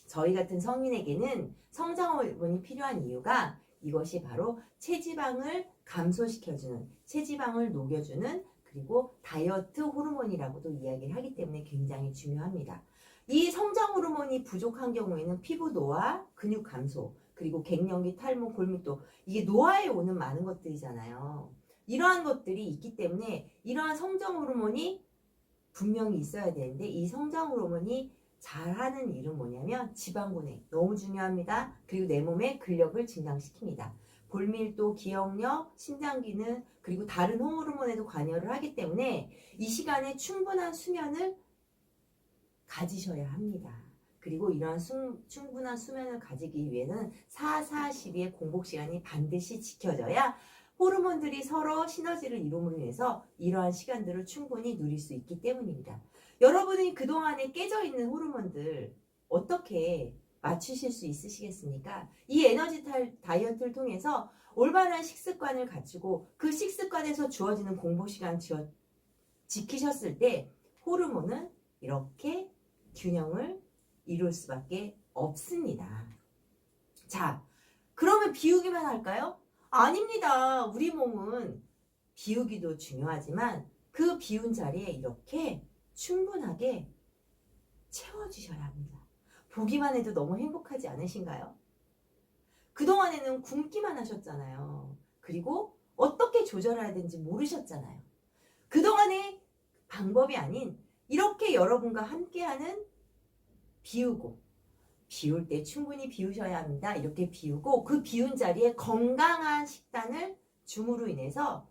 저희 같은 성인에게는 성장 호르몬이 필요한 이유가 이것이 바로 체지방을 감소시켜주는, 체지방을 녹여주는 그리고 다이어트 호르몬이라고도 이야기를 하기 때문에 굉장히 중요합니다. 이 성장 호르몬이 부족한 경우에는 피부 노화, 근육 감소, 그리고 갱년기, 탈모, 골밀도 이게 노화에 오는 많은 것들이잖아요. 이러한 것들이 있기 때문에 이러한 성장 호르몬이 분명히 있어야 되는데 이 성장 호르몬이 잘하는 일은 뭐냐면 지방분해 너무 중요합니다. 그리고 내 몸의 근력을 증강시킵니다. 골밀도, 기억력, 심장기능 그리고 다른 호르몬에도 관여를 하기 때문에 이 시간에 충분한 수면을 가지셔야 합니다. 그리고 이러한 충분한 수면을 가지기 위해서는 4-4-12의 공복 시간이 반드시 지켜져야 호르몬들이 서로 시너지를 이룸으로 인해서 이러한 시간들을 충분히 누릴 수 있기 때문입니다. 여러분이 그동안에 깨져 있는 호르몬들 어떻게 맞추실 수 있으시겠습니까? 이 에너지 다이어트를 통해서 올바른 식습관을 갖추고 그 식습관에서 주어지는 공복 시간 지키셨을 때 호르몬은 이렇게 균형을 이룰 수밖에 없습니다. 자, 그러면 비우기만 할까요? 아닙니다. 우리 몸은 비우기도 중요하지만 그 비운 자리에 이렇게 충분하게 채워주셔야 합니다. 보기만 해도 너무 행복하지 않으신가요? 그동안에는 굶기만 하셨잖아요. 그리고 어떻게 조절해야 되는지 모르셨잖아요. 그동안의 방법이 아닌 이렇게 여러분과 함께하는 비우고 비울 때 충분히 비우셔야 합니다. 이렇게 비우고 그 비운 자리에 건강한 식단을 줌으로 인해서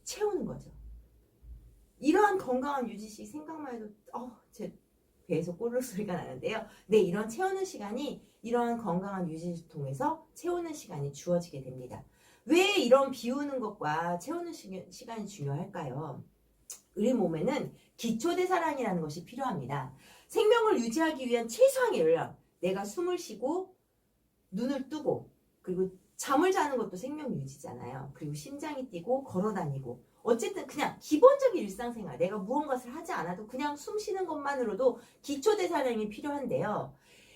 채우는 거죠. 이러한 건강한 유지식 생각만 해도 제 배에서 꼬르륵 소리가 나는데요. 네, 이런 채우는 시간이 이러한 건강한 유지식을 통해서 채우는 시간이 주어지게 됩니다. 왜 이런 비우는 것과 채우는 시간이 중요할까요? 우리 몸에는 기초대사량이라는 것이 필요합니다. 생명을 유지하기 위한 최소한의 열량, 내가 숨을 쉬고 눈을 뜨고 그리고 잠을 자는 것도 생명 유지잖아요. 그리고 심장이 뛰고 걸어다니고 어쨌든 그냥 기본적인 일상생활, 내가 무언가를 하지 않아도 그냥 숨 쉬는 것만으로도 기초대사량이 필요한데요.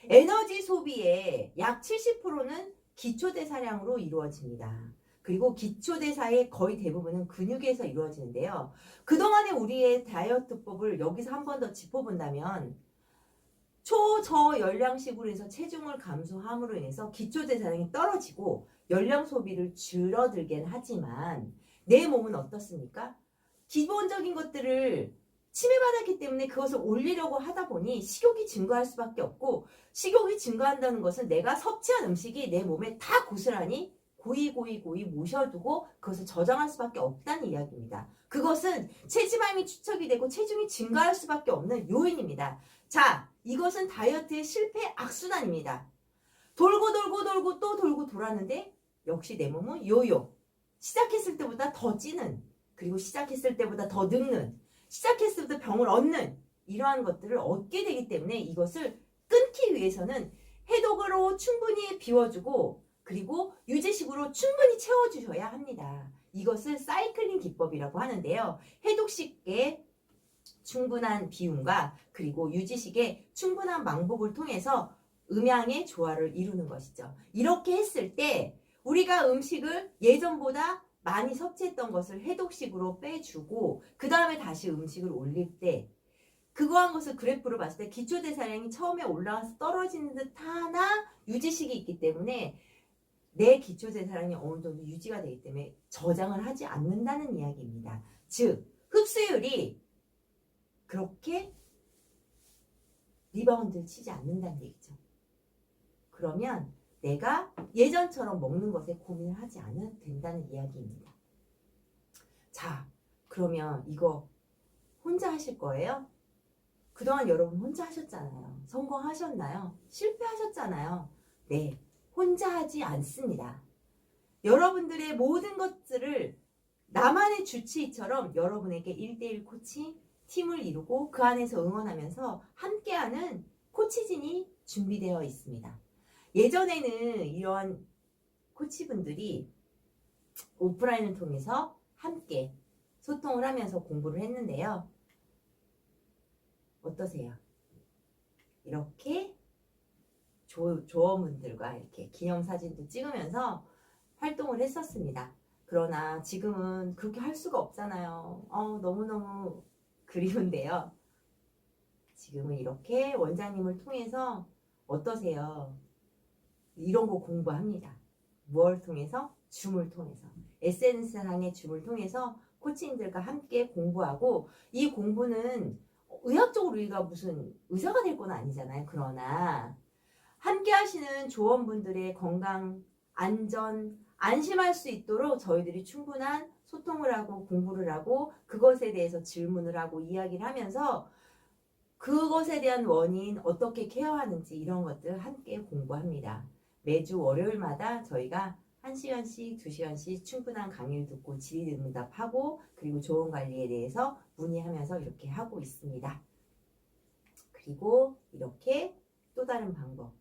에너지 소비의 약 70%는 기초대사량으로 이루어집니다. 그리고 기초대사의 거의 대부분은 근육에서 이루어지는데요. 그동안의 우리의 다이어트법을 여기서 한 번 더 짚어본다면 초저열량식으로 해서 체중을 감소함으로 인해서 기초대사량이 떨어지고 열량 소비를 줄어들긴 하지만 내 몸은 어떻습니까? 기본적인 것들을 침해받았기 때문에 그것을 올리려고 하다 보니 식욕이 증가할 수밖에 없고 식욕이 증가한다는 것은 내가 섭취한 음식이 내 몸에 다 고스란히 고이 모셔두고 그것을 저장할 수밖에 없다는 이야기입니다. 그것은 체지방이 축적이 되고 체중이 증가할 수밖에 없는 요인입니다. 자, 이것은 다이어트의 실패 악순환입니다. 돌고 또 돌고 돌았는데 역시 내 몸은 요요. 시작했을 때보다 더 찌는 그리고 시작했을 때보다 더 늙는, 시작했을 때 병을 얻는 이러한 것들을 얻게 되기 때문에 이것을 끊기 위해서는 해독으로 충분히 비워주고 그리고 유지식으로 충분히 채워주셔야 합니다. 이것을 사이클링 기법이라고 하는데요. 해독식의 충분한 비움과 그리고 유지식의 충분한 망복을 통해서 음양의 조화를 이루는 것이죠. 이렇게 했을 때 우리가 음식을 예전보다 많이 섭취했던 것을 해독식으로 빼주고 그 다음에 다시 음식을 올릴 때 그거한 것을 그래프로 봤을 때 기초대사량이 처음에 올라가서 떨어지는 듯 하나 유지식이 있기 때문에 내 기초대사량이 어느 정도 유지가 되기 때문에 저장을 하지 않는다는 이야기입니다. 즉 흡수율이 그렇게 리바운드를 치지 않는다는 얘기죠. 그러면 내가 예전처럼 먹는 것에 고민을 하지 않아도 된다는 이야기입니다. 자, 그러면 이거 혼자 하실 거예요? 그동안 여러분 혼자 하셨잖아요. 성공하셨나요? 실패하셨잖아요. 네, 혼자 하지 않습니다. 여러분들의 모든 것들을 나만의 주치의처럼 여러분에게 1대1 코치, 팀을 이루고 그 안에서 응원하면서 함께하는 코치진이 준비되어 있습니다. 예전에는 이러한 코치분들이 오프라인을 통해서 함께 소통을 하면서 공부를 했는데요. 어떠세요? 이렇게 조원분들과 이렇게 기념사진도 찍으면서 활동을 했었습니다. 그러나 지금은 그렇게 할 수가 없잖아요. 너무너무 그리운데요. 지금은 이렇게 원장님을 통해서 어떠세요? 이런 거 공부합니다. 무엇을 통해서? 줌을 통해서. SNS상의 줌을 통해서 코치님들과 함께 공부하고 이 공부는 의학적으로 우리가 무슨 의사가 될 건 아니잖아요. 그러나 함께 하시는 조원분들의 건강, 안전, 안심할 수 있도록 저희들이 충분한 소통을 하고 공부를 하고 그것에 대해서 질문을 하고 이야기를 하면서 그것에 대한 원인 어떻게 케어하는지 이런 것들 함께 공부합니다. 매주 월요일마다 저희가 1시간씩 2시간씩 충분한 강의를 듣고 질의응답하고 그리고 조언관리에 대해서 문의하면서 이렇게 하고 있습니다. 그리고 이렇게 또 다른 방법,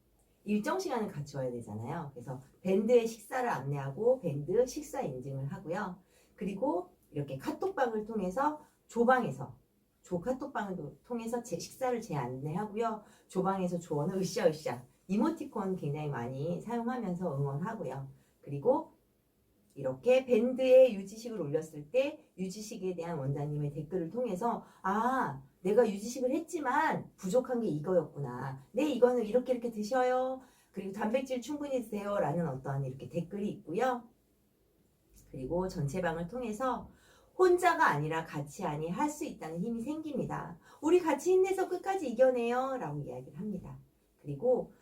일정 시간을 갖춰야 되잖아요. 그래서 밴드의 식사를 안내하고 밴드 식사 인증을 하고요. 그리고 이렇게 카톡방을 통해서 조방에서 카톡방을 통해서 제 식사를 안내하고요. 조방에서 조언을 으쌰으쌰 이모티콘 굉장히 많이 사용하면서 응원하고요. 그리고 이렇게 밴드에 유지식을 올렸을 때 유지식에 대한 원장님의 댓글을 통해서 내가 유지식을 했지만 부족한 게 이거였구나. 네, 이거는 이렇게 드셔요. 그리고 단백질 충분히 드세요. 라는 어떤 이렇게 댓글이 있고요. 그리고 전체방을 통해서 혼자가 아니라 같이 하니 할 수 있다는 힘이 생깁니다. 우리 같이 힘내서 끝까지 이겨내요. 라고 이야기를 합니다. 그리고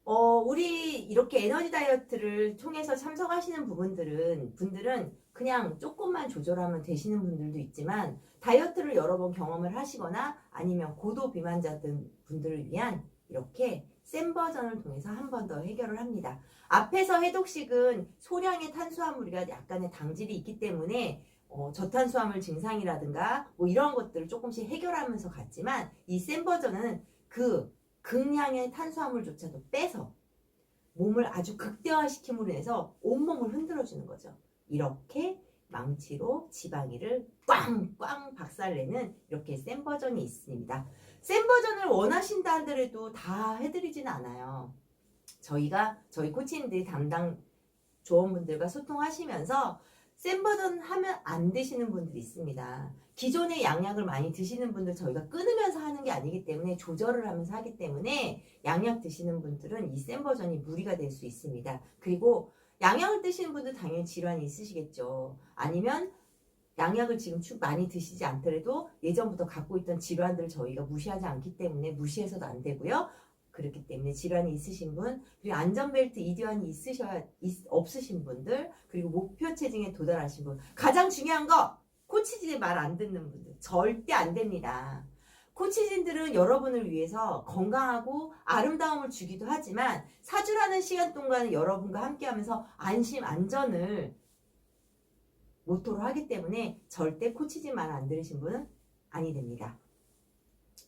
우리 이렇게 에너지 다이어트를 통해서 참석하시는 분들은 그냥 조금만 조절하면 되시는 분들도 있지만 다이어트를 여러 번 경험을 하시거나 아니면 고도 비만자 등 분들을 위한 이렇게 센 버전을 통해서 한 번 더 해결을 합니다. 앞에서 해독식은 소량의 탄수화물이라 약간의 당질이 있기 때문에 저탄수화물 증상이라든가 뭐 이런 것들을 조금씩 해결하면서 갔지만 이 센 버전은 그 극량의 탄수화물조차도 빼서 몸을 아주 극대화시킴으로 해서 온몸을 흔들어주는 거죠. 이렇게 망치로 지방이를 꽝꽝 박살내는 이렇게 센 버전이 있습니다. 센 버전을 원하신다 하더라도 다 해드리진 않아요. 저희 코치님들이 담당 조원분들과 소통하시면서 센 버전 하면 안 드시는 분들이 있습니다. 기존의 양약을 많이 드시는 분들 저희가 끊으면서 하는 게 아니기 때문에 조절을 하면서 하기 때문에 양약 드시는 분들은 이 센 버전이 무리가 될 수 있습니다. 그리고 양약을 드시는 분들 당연히 질환이 있으시겠죠. 아니면 양약을 지금 많이 드시지 않더라도 예전부터 갖고 있던 질환들을 저희가 무시하지 않기 때문에 무시해서도 안 되고요. 그렇기 때문에 질환이 있으신 분, 그리고 안전벨트 이완이 없으신 분들, 그리고 목표 체중에 도달하신 분, 가장 중요한 거 코치진의 말 안 듣는 분들 절대 안 됩니다. 코치진들은 여러분을 위해서 건강하고 아름다움을 주기도 하지만 사주라는 시간 동안 여러분과 함께하면서 안심 안전을 모토로 하기 때문에 절대 코치진 말 안 들으신 분은 아니 됩니다.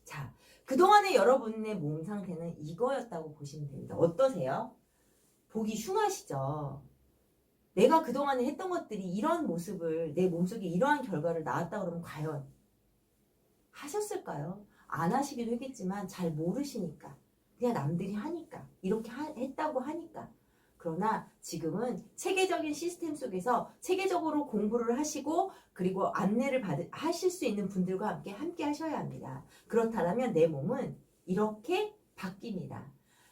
자, 그동안의 여러분의 몸 상태는 이거였다고 보시면 됩니다. 어떠세요? 보기 흉하시죠? 내가 그동안에 했던 것들이 이런 모습을 내 몸속에 이러한 결과를 낳았다 그러면 과연 하셨을까요? 안 하시기도 했겠지만 잘 모르시니까 그냥 남들이 하니까 이렇게 했다고 하니까. 그러나 지금은 체계적인 시스템 속에서 체계적으로 공부를 하시고 그리고 안내를 하실 수 있는 분들과 함께 하셔야 합니다. 그렇다면 내 몸은 이렇게 바뀝니다.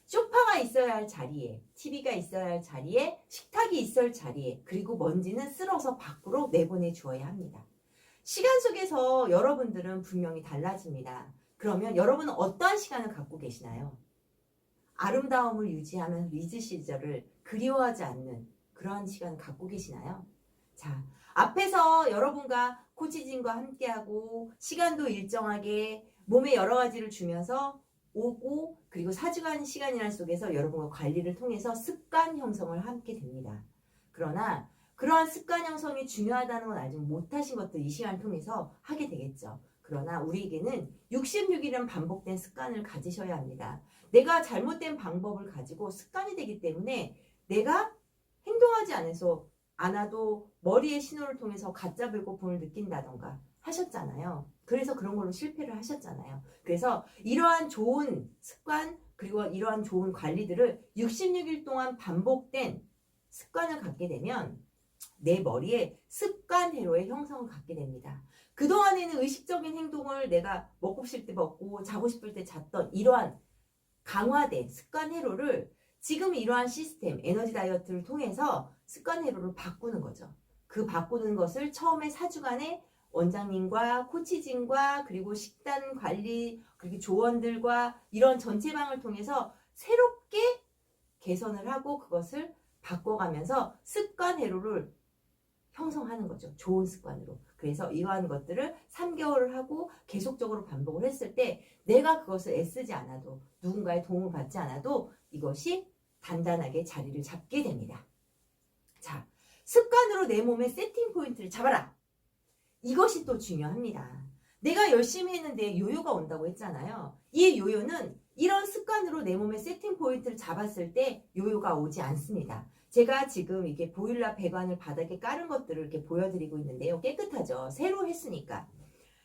소파가 있어야 할 자리에, TV가 있어야 할 자리에, 식탁이 있어야 할 자리에, 그리고 먼지는 쓸어서 밖으로 내보내 주어야 합니다. 시간 속에서 여러분들은 분명히 달라집니다. 그러면 여러분은 어떠한 시간을 갖고 계시나요? 아름다움을 유지하면서 리즈 시절을 그리워하지 않는 그러한 시간을 갖고 계시나요? 자, 앞에서 여러분과 코치진과 함께하고 시간도 일정하게 몸에 여러 가지를 주면서 오고 그리고 4주간 시간이란 속에서 여러분과 관리를 통해서 습관 형성을 함께 됩니다. 그러나 그러한 습관 형성이 중요하다는 건 알지 못하신 것들 이 시간을 통해서 하게 되겠죠. 그러나 우리에게는 66일은 반복된 습관을 가지셔야 합니다. 내가 잘못된 방법을 가지고 습관이 되기 때문에 내가 행동하지 않아도 머리의 신호를 통해서 가짜 배고픔을 느낀다던가 하셨잖아요. 그래서 그런 걸로 실패를 하셨잖아요. 그래서 이러한 좋은 습관 그리고 이러한 좋은 관리들을 66일 동안 반복된 습관을 갖게 되면 내 머리에 습관 회로의 형성을 갖게 됩니다. 그동안에는 의식적인 행동을 내가 먹고 싶을 때 먹고 자고 싶을 때 잤던 이러한 강화된 습관 회로를 지금 이러한 시스템 에너지 다이어트를 통해서 습관 회로를 바꾸는 거죠. 그 바꾸는 것을 처음에 4주간의 원장님과 코치진과 그리고 식단 관리 그리고 조언들과 이런 전체방을 통해서 새롭게 개선을 하고 그것을 바꿔가면서 습관 회로를 형성하는 거죠. 좋은 습관으로. 그래서 이러한 것들을 3개월을 하고 계속적으로 반복을 했을 때 내가 그것을 애쓰지 않아도 누군가의 도움을 받지 않아도 이것이 단단하게 자리를 잡게 됩니다. 자, 습관으로 내 몸의 세팅 포인트를 잡아라. 이것이 또 중요합니다. 내가 열심히 했는데 요요가 온다고 했잖아요. 이 요요는 이런 습관으로 내 몸의 세팅 포인트를 잡았을 때 요요가 오지 않습니다. 제가 지금 이게 보일러 배관을 바닥에 깔은 것들을 이렇게 보여드리고 있는데요. 깨끗하죠? 새로 했으니까.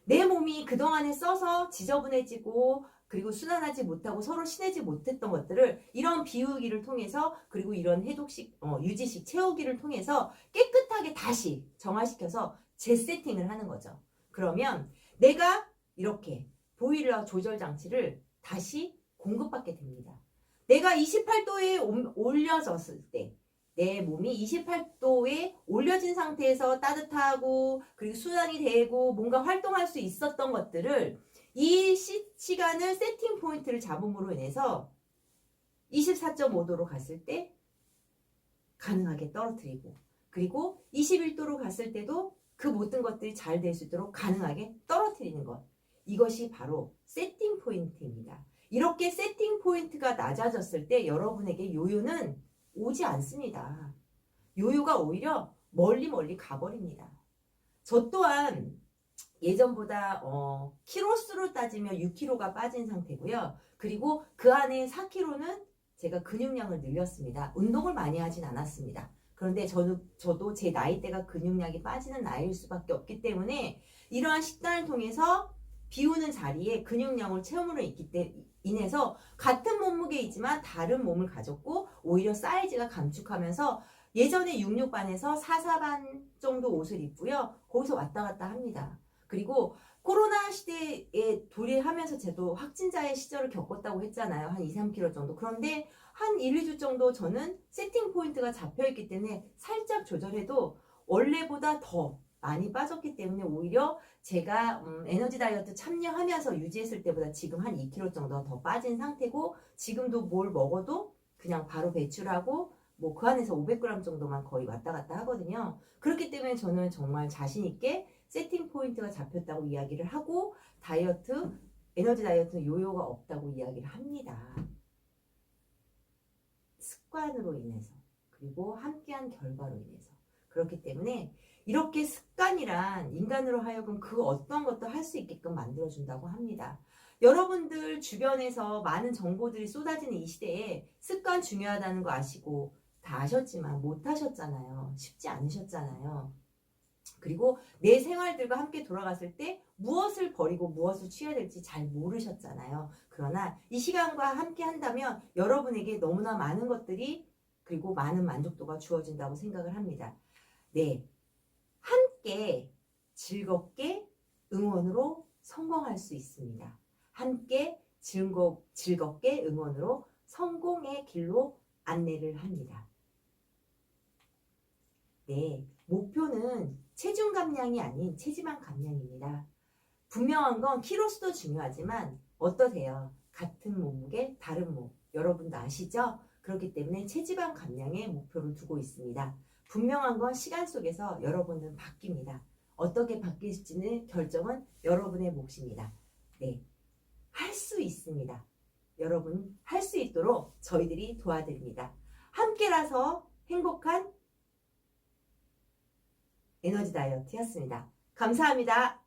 내 몸이 그동안에 써서 지저분해지고 그리고 순환하지 못하고 서로 친해지 못했던 것들을 이런 비우기를 통해서 그리고 이런 해독식, 유지식 채우기를 통해서 깨끗하게 다시 정화시켜서 재세팅을 하는 거죠. 그러면 내가 이렇게 보일러 조절 장치를 다시 공급받게 됩니다. 내가 28도에 올려졌을 때 내 몸이 28도에 올려진 상태에서 따뜻하고 그리고 순환이 되고 뭔가 활동할 수 있었던 것들을 이 시간을 세팅 포인트를 잡음으로 인해서 24.5도로 갔을 때 가능하게 떨어뜨리고 그리고 21도로 갔을 때도 그 모든 것들이 잘 될 수 있도록 가능하게 떨어뜨리는 것. 이것이 바로 세팅 포인트입니다. 이렇게 세팅 포인트가 낮아졌을 때 여러분에게 요요는 오지 않습니다. 요요가 오히려 멀리 가버립니다. 저 또한 예전보다 키로수로 따지면 6kg가 빠진 상태고요. 그리고 그 안에 4kg는 제가 근육량을 늘렸습니다. 운동을 많이 하진 않았습니다. 그런데 저도 제 나이대가 근육량이 빠지는 나이일 수밖에 없기 때문에 이러한 식단을 통해서 비우는 자리에 근육량을 채움으로 인해서 같은 몸무게이지만 다른 몸을 가졌고 오히려 사이즈가 감축하면서 예전에 66반에서 44반 정도 옷을 입고요. 거기서 왔다 갔다 합니다. 그리고 코로나 시대에 도래하면서 저도 확진자의 시절을 겪었다고 했잖아요. 한 2, 3kg 정도. 그런데 한 1, 2주 정도 저는 세팅 포인트가 잡혀있기 때문에 살짝 조절해도 원래보다 더 많이 빠졌기 때문에 오히려 제가 에너지 다이어트 참여하면서 유지했을 때보다 지금 한 2kg 정도 더 빠진 상태고 지금도 뭘 먹어도 그냥 바로 배출하고 뭐 그 안에서 500g 정도만 거의 왔다 갔다 하거든요. 그렇기 때문에 저는 정말 자신 있게 세팅 포인트가 잡혔다고 이야기를 하고 에너지 다이어트는 요요가 없다고 이야기를 합니다. 습관으로 인해서 그리고 함께한 결과로 인해서 그렇기 때문에 이렇게 습관이란 인간으로 하여금 그 어떤 것도 할 수 있게끔 만들어준다고 합니다. 여러분들 주변에서 많은 정보들이 쏟아지는 이 시대에 습관 중요하다는 거 아시고 다 아셨지만 못 하셨잖아요. 쉽지 않으셨잖아요. 그리고 내 생활들과 함께 돌아갔을 때 무엇을 버리고 무엇을 취해야 될지 잘 모르셨잖아요. 그러나 이 시간과 함께 한다면 여러분에게 너무나 많은 것들이 그리고 많은 만족도가 주어진다고 생각을 합니다. 네, 함께 즐겁게 응원으로 성공할 수 있습니다. 함께 즐겁게 응원으로 성공의 길로 안내를 합니다. 네, 목표는 체중 감량이 아닌 체지방 감량입니다. 분명한 건 키로수도 중요하지만 어떠세요? 같은 몸무게, 다른 몸. 여러분도 아시죠? 그렇기 때문에 체지방 감량에 목표를 두고 있습니다. 분명한 건 시간 속에서 여러분은 바뀝니다. 어떻게 바뀔지는 결정은 여러분의 몫입니다. 네, 할 수 있습니다. 여러분 할 수 있도록 저희들이 도와드립니다. 함께라서 행복한 에너지 다이어트였습니다. 감사합니다.